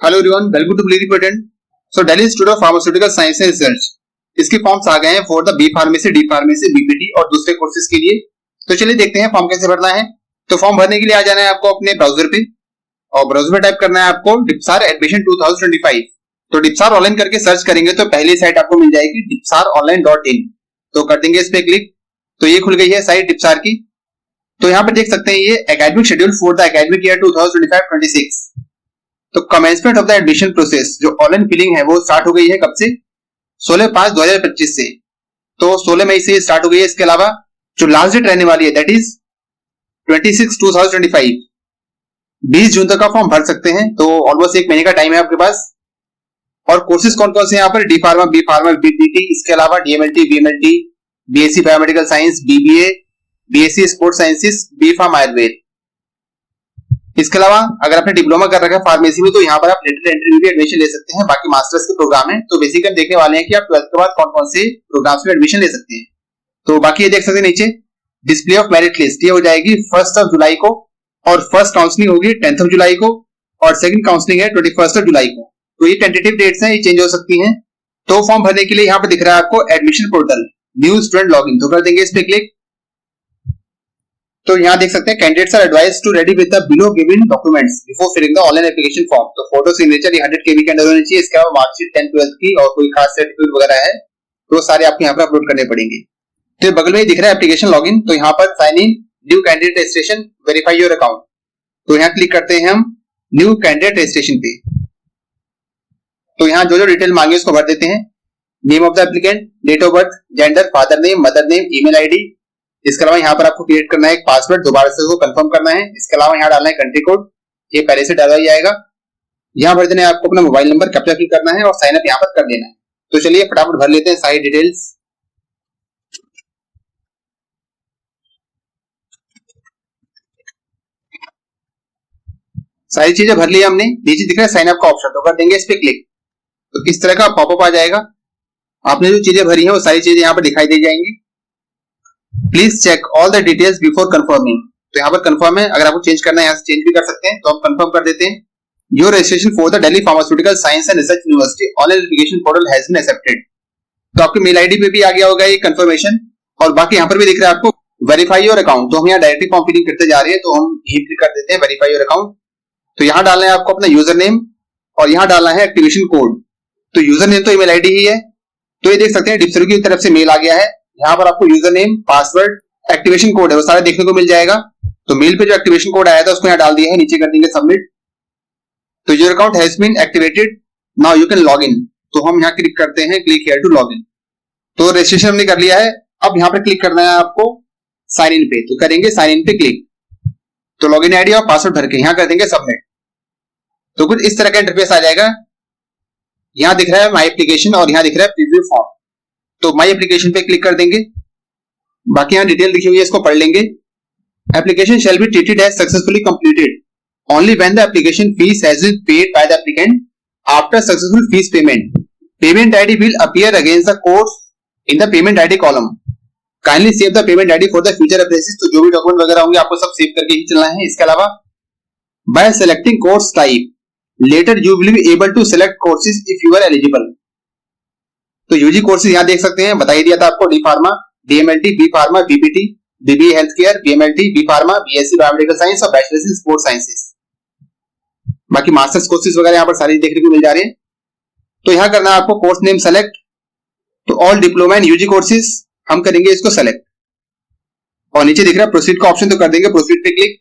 Hello everyone, welcome to ब्ली रिपोर्टेंट। So Delhi institute of pharmaceutical science and research, इसके forms आ गए हैं for the B pharmacy, D pharmacy, BPT और दूसरे कोर्सेज के लिए। तो चलिए देखते हैं फॉर्म कैसे भरना है। तो फॉर्म भरने के लिए आ जाना है आपको अपने ब्राउजर पे और ब्राउजर में टाइप करना है आपको डिप्सार एडमिशन 2025। तो डिप्सार ऑनलाइन करके सर्च करेंगे तो पहली साइट आपको मिल जाएगी dipsaronline.in। तो कर देंगे इस पे क्लिक, तो ये खुल गई है साइट डिप्सार की। तो यहाँ पे देख सकते हैं ये academic schedule for the academic year 2025-26। तो commencement of the admission process जो ऑनलाइन फिलिंग है वो स्टार्ट हो गई है कब से? 16/5/2025 से। तो 16 मई से स्टार्ट हो गई है। इसके अलावा जो लास्ट डेट रहने वाली है दैट इज 26/2025, 20 जून तक का फॉर्म भर सकते हैं। तो ऑलमोस्ट एक महीने का टाइम है आपके पास। और कोर्सेज कौन कौन से यहाँ पर? D pharma, B pharma, BPT, इसके अलावा DMLT, BMLT, BSc biomedical science, BBA, BSc sports sciences, B pharm Ayurveda. इसके अलावा अगर आपने डिप्लोमा कर रखा है फार्मेसी में तो यहाँ पर आप लेटर एंट्री में भी एडमिशन ले सकते हैं। बाकी मास्टर्स के प्रोग्राम है। तो बेसिकली हम देखने वाले हैं कि आप 12th के बाद कौन कौन से प्रोग्राम्स में एडमिशन ले सकते हैं। तो बाकी ये देख सकते हैं नीचे डिस्प्ले ऑफ मेरिट लिस्ट, ये हो जाएगी 1 जुलाई को और फर्स्ट काउंसलिंग होगी 10 जुलाई को और सेकंड काउंसलिंग है 21 जुलाई को। तो ये टेंटेटिव डेट्स हैं, ये चेंज हो सकती हैं। तो फॉर्म भरने के लिए यहाँ पे दिख रहा है आपको admission portal new student login. तो कर देंगे इस पे क्लिक। तो यहाँ देख सकते हैं candidates are advised to ready with the below given documents before filling the online application form. तो फोटो सिग्नेचर 100 KB के अंदर होनी चाहिए। इसके अलावा मार्कशीट 10th 12th की और कोई खास सर्टिफिकेट वगैरह है तो सारे आपको यहाँ पर अपलोड करने पड़ेंगे। तो बगल में दिख रहा है एप्लीकेशन लॉगिन। तो यहाँ पर sign in, new candidate registration, verify your account. तो यहाँ क्लिक करते हैं हम न्यू कैंडिडेट रजिस्ट्रेशन पे। तो यहाँ जो जो डिटेल मांगे उसको भर देते हैं। Name of the applicant, date of birth, gender, father name, mother name, email ID. इसके अलावा यहाँ पर आपको क्रिएट करना है एक पासवर्ड, दोबारा से उसको कंफर्म करना है। इसके अलावा यहाँ डालना है कंट्री कोड, ये पहले से डाला ही जाएगा। यहाँ भर देना है आपको अपना मोबाइल नंबर, कैप्चा फिल करना है और साइन अप यहाँ पर कर देना है। तो चलिए फटाफट भर लेते हैं सारी डिटेल्स। सारी चीजें भर ली हमने। नीचे दिख रहा है साइन अप का ऑप्शन, तो कर देंगे इस पे क्लिक। तो किस तरह का पॉपअप आ जाएगा। आपने जो चीजें भरी हैं वो सारी चीजें यहाँ पर दिखाई दे जाएंगी। Please check all the details before confirming. तो यहाँ पर कंफर्म है, अगर आपको चेंज करना है यहाँ से चेंज भी कर सकते हैं। तो हम कंफर्म कर देते हैं। Your registration for the Delhi pharmaceutical science and research university online application portal has been accepted. तो आपके मेल आईडी पे भी आ गया होगा ये कंफर्मेशन। और बाकी यहाँ पर भी दिख रहा है आपको वेरीफाई योर अकाउंट। तो हम यहाँ डायरेक्टली फॉर्म फिलिंग करते जा रहे हैं, तो हम यही क्लिक कर देते हैं वेरीफाई योर अकाउंट। तो यहाँ डालना है आपको अपना यूजर नेम और यहाँ डालना है एक्टिवेशन कोड। तो यूजर नेम तो ईमेल आईडी ही है। तो ये देख सकते हैं डिप्सर की तरफ से मेल आ गया है। यहाँ पर आपको user name, password, activation code है वो सारा देखने को मिल जाएगा। तो मेल पे जो एक्टिवेशन कोड आया था उसको यहाँ डाल दिया है, नीचे कर देंगे सबमिट। तो your account has been activated, now you can log in. तो हम यहाँ क्लिक करते हैं click here to log in. तो रजिस्ट्रेशन हमने कर लिया है। अब यहाँ पे क्लिक करना है आपको साइन इन पे। तो करेंगे साइन इन पे क्लिक। तो लॉगिन आईडी और पासवर्ड भर के यहाँ कर देंगे सबमिट। तो कुछ इस तरह का इंटरफेस आ जाएगा। यहाँ दिख रहा है माई एप्लीकेशन और यहाँ दिख रहा है प्रीव्यू फॉर्म। तो माई एप्लीकेशन पे क्लिक कर देंगे। बाकी यहाँ डिटेल लिखी हुई है, इसको पढ़ लेंगे। Application shall be treated as successfully completed only when the application fee has been paid by the applicant after successful fee payment. Payment ID will appear against the course in the payment ID column. Kindly save the payment ID for the future references. तो जो भी document वगैरह होंगे आपको सब save करके ही चलना है। इसके अलावा by selecting course type letter you will be able to select courses if you are eligible. तो यूजी कोर्सेज यहाँ देख सकते हैं, बता ही दिया था आपको। D pharma, DMLT, B pharma, BPT, BBA health care, BMLT, B pharma, BSc biomedical science और बैचलर्स इन स्पोर्ट्स साइंसेस। बाकी मास्टर्स कोर्सेज वगैरह यहाँ पर सारी देखने को मिल जा रहे हैं। तो यहाँ करना है आपको कोर्स नेम सेलेक्ट। तो all diploma and UG courses हम करेंगे इसको सेलेक्ट। और नीचे दिख रहा है प्रोसीड का ऑप्शन, तो कर देंगे प्रोसीड पे click.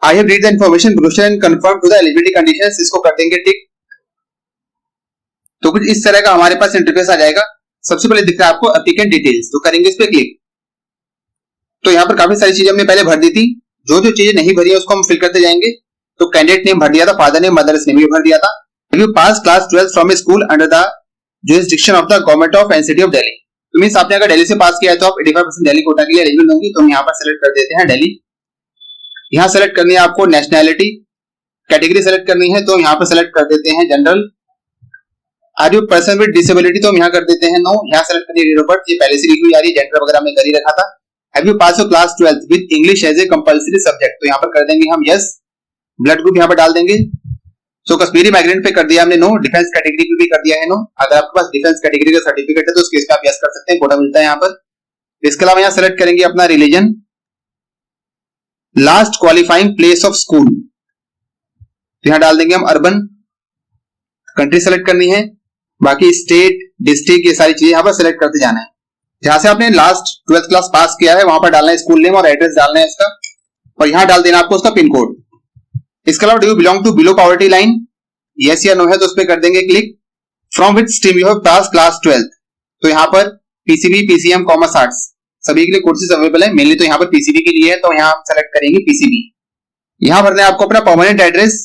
I have read the information brochure and confirm to the eligibility conditions, इसको कर देंगे टिक। तो कुछ इस तरह का हमारे पास इंटरफेस आ जाएगा। सबसे पहले दिख रहा है आपको एप्लीकेंट डिटेल्स। तो करेंगे इस पे क्लिक। तो यहाँ पर काफी सारी चीजें हमने पहले भर दी थी। जो जो चीजें नहीं भरी है उसको हम फिल करते जाएंगे। तो कैंडिडेट नेम भर दिया था, फादर नेम, मदर्स नेम भी भर दिया था। You pass class 12 from A school under the jurisdiction of the government of NCT of Delhi. तो मींस आपने अगर दिल्ली से पास किया है तो आप 85% दिल्ली कोटा के लिए एलिजिबल होंगे। तो हम यहाँ पर सेलेक्ट कर देते हैं दिल्ली। यहाँ सेलेक्ट करनी है आपको नेशनैलिटी, कैटेगरी सेलेक्ट करनी है तो यहाँ पर सेलेक्ट कर देते हैं general. Are you person with disability, तो हम यहाँ कर देते हैं नो। यहाँ सेलेक्ट करनी है डेट ऑफ बर्थ, ये पहले से लिखी हुई आ रही है, जेंडर वगैरह में कर ही रखा था। Have you pass your class 12 with English as a compulsory subject, तो यहाँ पर कर देंगे हम यस। ब्लड ग्रुप यहाँ पर डाल देंगे। सो कश्मीरी माइग्रेंट पे कर दिया हमने नो, डिफेंस कैटेगरी पे भी कर दिया है नो। अगर आपके पास डिफेंस कैटेगरी का सर्टिफिकेट है तो उस केस पे आप यस कर सकते हैं, कोटा मिलता है यहाँ पर। इसके अलावा यहाँ सेलेक्ट करेंगे अपना religion, last qualifying place of school, यहाँ डाल देंगे हम अर्बन। कंट्री सेलेक्ट करनी है, बाकी स्टेट डिस्ट्रिक्ट ये सारी चीजें यहाँ पर सेलेक्ट करते जाना है। जहां से आपने लास्ट 12th क्लास पास किया है वहां पर डालना है स्कूल नेम और एड्रेस डालना है इसका, और यहाँ डाल देना आपको उसका पिन कोड। इसके अलावा do you belong to below poverty line, yes या नो है तो उस पर कर देंगे click. From which stream you have pass class 12th, तो यहाँ पर पीसीबी, पीसीएम, कॉमर्स, आर्ट्स सभी के लिए कोर्सेज अवेलेबल है। मेनली तो यहाँ पर पीसीबी के लिए है तो यहाँ सेलेक्ट करेंगे पीसीबी। यहाँ भरना है आपको अपना परमानेंट एड्रेस।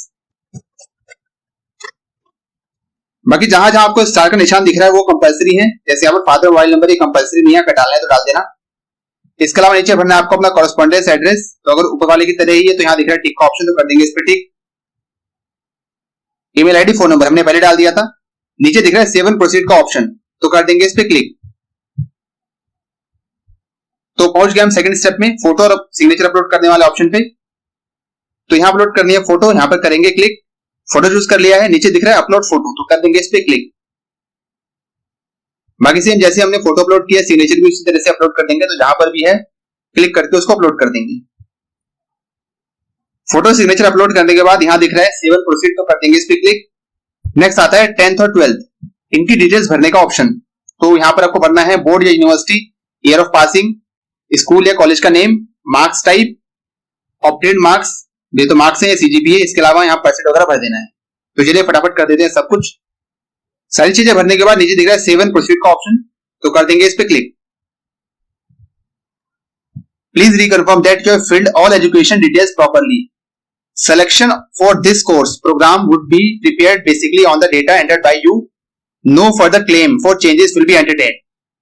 बाकी जहां जहां आपको स्टार का निशान दिख रहा है वो कंपलसरी है, जैसे यहाँ पर फादर मोबाइल नंबर ये कंपलसरी नहीं है, अगर डालना है तो डाल देना। इसके अलावा नीचे भरना है आपको अपना कॉरेस्पॉन्डेंस एड्रेस, तो अगर ऊपर वाले की तरह ही है तो यहाँ दिख रहा है टिक का ऑप्शन, तो कर देंगे इस पर टिक। ईमेल आईडी, फोन नंबर हमने पहले डाल दिया था। नीचे दिख रहा है सेव एंड प्रोसीड का ऑप्शन, तो कर देंगे इस पे क्लिक। तो पहुंच गए हम सेकंड स्टेप में, फोटो और सिग्नेचर अपलोड करने वाले ऑप्शन पे। तो यहाँ अपलोड करनी है फोटो, यहाँ पर करेंगे क्लिक। फोटो चूज कर लिया है, नीचे दिख रहा है अपलोड फोटो, तो कर देंगे इस पे क्लिक। बाकी सेम जैसे हमने फोटो अपलोड किया सिग्नेचर भी उसी तरह से अपलोड कर देंगे, तो जहां पर भी है क्लिक करके उसको अपलोड कर देंगे। फोटो सिग्नेचर अपलोड करने के बाद यहाँ दिख रहा है सेव एंड प्रोसीड, तो कर देंगे इस पे क्लिक। नेक्स्ट आता है 10th और 12th इनकी डिटेल्स भरने का ऑप्शन। तो यहाँ पर आपको भरना है बोर्ड या university, year of passing, school या कॉलेज का name, marks type, obtained marks, ये तो मार्क्स है या सीजीपीए, इसके अलावा यहाँ परसेंट वगैरह भर देना है। तो चलिए फटाफट कर देते हैं सब कुछ। सारी चीजें भरने के बाद नीचे दिख रहा है सेव एंड प्रोसीड का ऑप्शन, तो कर देंगे इस पे click. Please reconfirm that you have filled all education details properly. Selection for this course program would be prepared basically on the data entered by you. No further claim for changes will be entertained.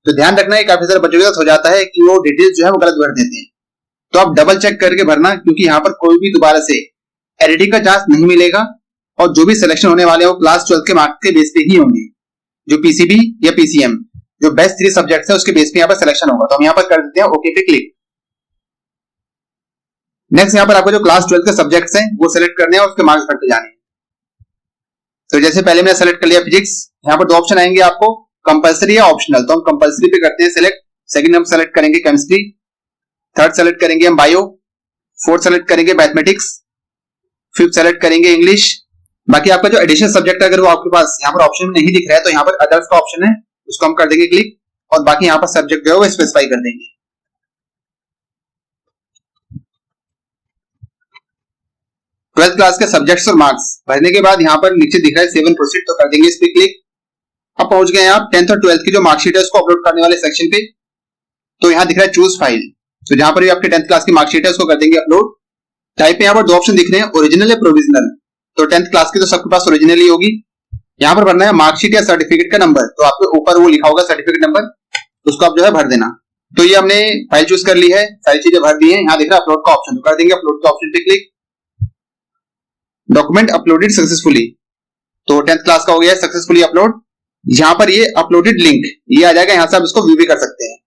तो ध्यान रखना है काफी सारे बच्चों के साथ हो जाता है कि वो डिटेल्स जो है वो गलत भर देते हैं, तो आप डबल चेक करके भरना, क्योंकि यहाँ पर कोई भी दोबारा से एडिटिंग का चांस नहीं मिलेगा। और जो भी सिलेक्शन होने वाले हैं वो क्लास 12 के मार्क्स के बेस पे ही होंगे। जो पीसीबी या पीसीएम जो बेस्ट 3 सब्जेक्ट्स है उसके बेस पे यहाँ पर सिलेक्शन होगा। तो हम यहाँ पर कर देते हैं ओके पे क्लिक। नेक्स्ट यहाँ पर आपको जो क्लास 12 के सब्जेक्ट्स हैं वो सिलेक्ट करने हैं और उसके मार्क्स भरते जाने हैं। तो जैसे पहले मैंने सेलेक्ट कर लिया फिजिक्स, यहाँ पर 2 ऑप्शन आएंगे आपको, कंपलसरी या ऑप्शनल, तो हम कंपलसरी पे करते हैं सिलेक्ट। सेकंड हम सेलेक्ट करेंगे केमिस्ट्री, थर्ड सेलेक्ट करेंगे हम बायो, फोर्थ सेलेक्ट करेंगे मैथमेटिक्स, फिफ्थ सेलेक्ट करेंगे इंग्लिश। बाकी आपका जो एडिशनल सब्जेक्ट है अगर वो आपके पास यहाँ पर ऑप्शन में नहीं दिख रहा है तो यहाँ पर अदर्स का ऑप्शन है, उसको हम कर देंगे क्लिक, और बाकी यहाँ पर सब्जेक्ट जो है वो स्पेसिफाई कर देंगे। 12th क्लास के सब्जेक्ट्स और मार्क्स भरने के बाद यहाँ पर नीचे दिख रहा है सेव एंड प्रोसीड, तो कर देंगे इस पे क्लिक। अब पहुंच गए आप 10th और 12th की जो मार्कशीट है उसको अपलोड करने वाले सेक्शन पे। तो यहाँ दिख रहा है चूज फाइल, तो जहां पर भी आपके 10th क्लास की मार्कशीट है उसको कर देंगे अपलोड। टाइप में यहाँ पर 2 ऑप्शन दिख रहे हैं, ओरिजिनल या प्रोविजनल। तो 10th क्लास की तो सबके पास ओरिजिनल ही होगी। यहाँ पर भरना है मार्कशीट या सर्टिफिकेट का नंबर, तो आपके ऊपर वो लिखा होगा सर्टिफिकेट नंबर, उसको आप जो है भर देना। तो ये हमने फाइल चूज कर ली है, सारी चीजें भर दी है। यहाँ दिख रहा है अपलोड का ऑप्शन, तो कर देंगे अपलोड के ऑप्शन पे क्लिक। डॉक्यूमेंट अपलोडेड सक्सेसफुली, तो 10th क्लास का हो गया सक्सेसफुली अपलोड। यहाँ पर ये अपलोडेड लिंक ये आ जाएगा, यहाँ से आप इसको व्यू भी कर सकते हैं।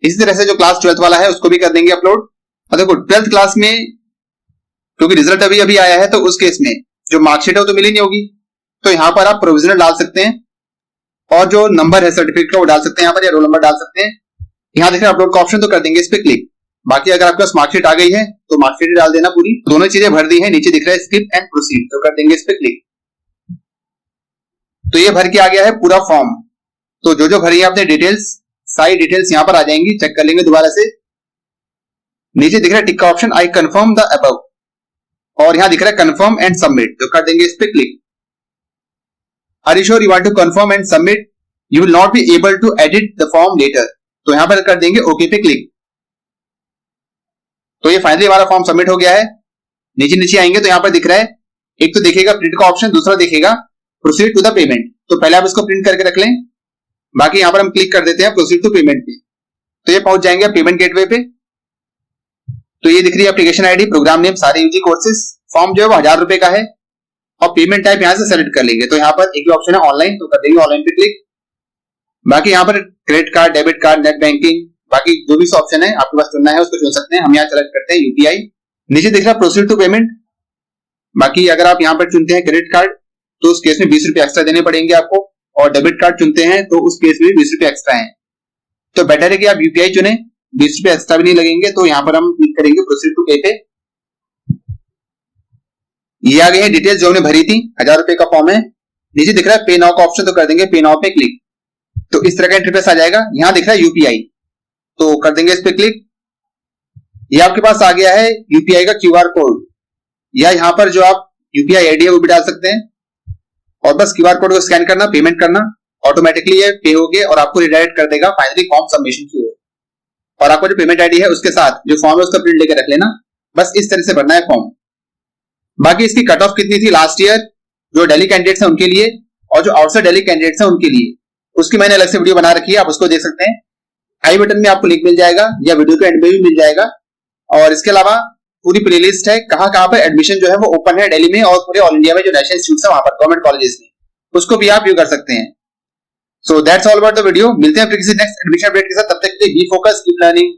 इसी तरह से जो क्लास 12th वाला है उसको भी कर देंगे अपलोड। और देखो 12th क्लास में क्योंकि रिजल्ट अभी अभी आया है तो उस केस में जो मार्कशीट है वो तो मिली नहीं होगी, तो यहाँ पर आप प्रोविजनल डाल सकते हैं और जो नंबर है सर्टिफिकेट का वो डाल सकते हैं यहाँ पर, या रोल नंबर डाल सकते हैं। यहाँ देख रहे हैं अपलोड का ऑप्शन, तो कर देंगे इस पे क्लिक। बाकी अगर आपके पास मार्कशीट आ गई है तो मार्कशीट डाल देना पूरी, दोनों चीजें भर दी है। नीचे दिख रहा है स्किप एंड प्रोसीड, तो कर देंगे इस पे क्लिक। तो ये भर के आ गया है पूरा फॉर्म। तो जो जो भरी है आपने डिटेल्स, सारी डिटेल्स यहाँ पर आ जाएंगी, चेक कर लेंगे दोबारा से। नीचे दिख रहा है टिक का option, I confirm the above, और यहाँ दिख रहा है कंफर्म एंड सबमिट, तो कर देंगे इस पे click. Are you sure you want to confirm and submit, you will not be able to edit the form letter, तो यहाँ पर कर देंगे ओके पे क्लिक। तो ये फाइनली हमारा फॉर्म सबमिट हो गया है। नीचे नीचे आएंगे तो यहाँ पर दिख रहा है, एक तो दिखेगा प्रिंट का ऑप्शन, दूसरा दिखेगा प्रोसीड टू द पेमेंट। तो पहले आप इसको प्रिंट करके रख लें, बाकी यहाँ पर हम क्लिक कर देते हैं प्रोसीड टू पेमेंट पे। तो ये पहुंच जाएंगे पेमेंट गेटवे पे। तो ये दिख रही है एप्लीकेशन आईडी, प्रोग्राम नेम, सारे यूजी कोर्सेज। फॉर्म जो है वो 1000 रुपए का है और पेमेंट टाइप यहाँ से सेलेक्ट कर लेंगे। तो यहाँ पर एक ही ऑप्शन है ऑनलाइन, तो कर देंगे ऑनलाइन पे क्लिक। बाकी यहाँ पर credit card, debit card, net banking, बाकी जो भी ऑप्शन है आपके पास चुनना है उसको चुन सकते हैं। हम यहाँ सेलेक्ट करते हैं यूपीआई। नीचे दिख रहा है प्रोसीड टू पेमेंट, बाकी अगर आप यहाँ पर चुनते हैं क्रेडिट कार्ड तो उस केस में 20 रुपए एक्स्ट्रा देने पड़ेंगे आपको, और डेबिट कार्ड चुनते हैं तो उस केस में भी 20 रुपए एक्स्ट्रा है। तो बेटर है कि आप यूपीआई चुने, 20 रुपए एक्स्ट्रा भी नहीं लगेंगे। तो यहाँ पर हम क्लिक करेंगे प्रोसीड टू पे पे। ये आ गई है डिटेल्स जो हमने भरी थी, 1000 रुपए का फॉर्म है। नीचे दिख रहा है पे नाउ का ऑप्शन, तो कर देंगे पे नाउ पे क्लिक। तो इस तरह का इंटरफेस आ जाएगा। यहाँ दिख रहा है यूपीआई, तो कर देंगे इस पे क्लिक। ये आपके पास आ गया है यूपीआई का क्यूआर कोड, या यहाँ पर जो आप यूपीआई आईडी है वो भी डाल सकते हैं, और बस क्यूआर कोड को स्कैन करना, पेमेंट करना, ऑटोमेटिकली ये पे हो गया और आपको रिडायरेक्ट कर देगा फाइनली फॉर्म सबमिशन की ओर। और आपको जो पेमेंट आईडी है उसके साथ जो फॉर्म है उसका प्रिंट लेके रख लेना। बस इस तरह से भरना है फॉर्म। बाकी इसकी कट ऑफ कितनी थी लास्ट ईयर, जो दिल्ली कैंडिडेट्स हैं उनके लिए और जो आउटसाइड दिल्ली कैंडिडेट्स हैं उनके लिए, उसकी मैंने अलग से वीडियो बना रखी है, आप उसको देख सकते हैं। आई बटन में आपको लिंक मिल जाएगा या वीडियो के एंड में भी मिल जाएगा। और इसके अलावा पूरी प्लेलिस्ट है कहां कहां पर एडमिशन जो है वो ओपन है दिल्ली में और पूरे ऑल इंडिया में जो नेशनल इंस्टीट्यूट्स है वहां पर गवर्नमेंट कॉलेजेस में, उसको भी आप व्यू कर सकते हैं। So that's all about the video. मिलते हैं फिर किसी नेक्स्ट एडमिशन अपडेट के साथ, तब तक के लिए बी फोकस, कीप लर्निंग।